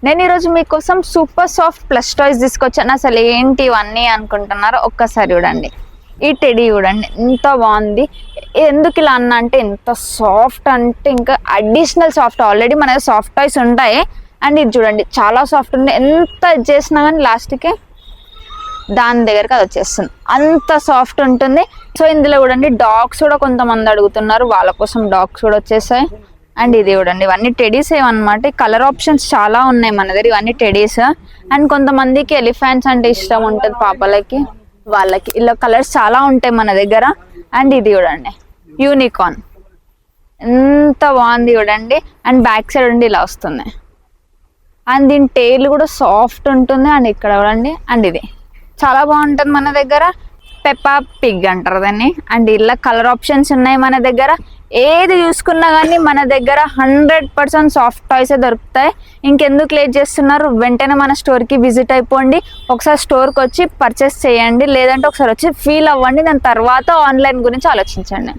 నేను ఈరోజు మీకోసం సూపర్ సాఫ్ట్ ప్లస్ టాయ్స్ తీసుకొచ్చాను. అసలు ఏంటి ఇవన్నీ అనుకుంటున్నారో ఒక్కసారి చూడండి. ఈ టెడీ చూడండి ఎంత బాగుంది. ఎందుకు ఇలా అన్న అంటే ఎంత సాఫ్ట్ అంటే ఇంకా అడిషనల్ సాఫ్ట్. ఆల్రెడీ మన సాఫ్ట్ టాయ్స్ ఉంటాయి అండ్ ఇది చూడండి చాలా సాఫ్ట్ ఉంది. ఎంత చేసినా కానీ లాస్ట్కి దాని దగ్గరకు అది వచ్చేస్తుంది, అంత సాఫ్ట్ ఉంటుంది. సో ఇందులో చూడండి డాగ్స్ కూడా కొంతమంది అడుగుతున్నారు, వాళ్ళ కోసం డాగ్స్ కూడా వచ్చేసాయి. అండ్ ఇది చూడండి ఇవన్నీ టెడీస్ ఏమన్నమాట. కలర్ ఆప్షన్స్ చాలా ఉన్నాయి మన దగ్గర, ఇవన్నీ టెడీస్. అండ్ కొంతమందికి ఎలిఫెంట్స్ అంటే ఇష్టం ఉంటుంది పాపలకి, వాళ్ళకి ఇలా కలర్స్ చాలా ఉంటాయి మన దగ్గర. అండ్ ఇది చూడండి యూనికార్న్ ఎంత బాగుంది చూడండి. అండ్ బ్యాక్ సైడ్ ఉండి ఇలా వస్తుంది. అండ్ దీని టైల్ కూడా సాఫ్ట్ ఉంటుంది. అండ్ ఇక్కడ చూడండి, అండ్ ఇది చాలా బాగుంటుంది మన దగ్గర. పెప్పా పిగ్ అంటారు దాన్ని. అండ్ ఇలా కలర్ ఆప్షన్స్ ఉన్నాయి మన దగ్గర. ఏది చూసుకున్నా కానీ మన దగ్గర 100% సాఫ్ట్ టాయ్సే దొరుకుతాయి. ఇంకెందుకు లేట్ చేస్తున్నారు, వెంటనే మన స్టోర్కి విజిట్ అయిపోండి. ఒకసారి స్టోర్కి వచ్చి పర్చేస్ చేయండి, లేదంటే ఒకసారి వచ్చి ఫీల్ అవ్వండి, దాని తర్వాత ఆన్లైన్ గురించి ఆలోచించండి.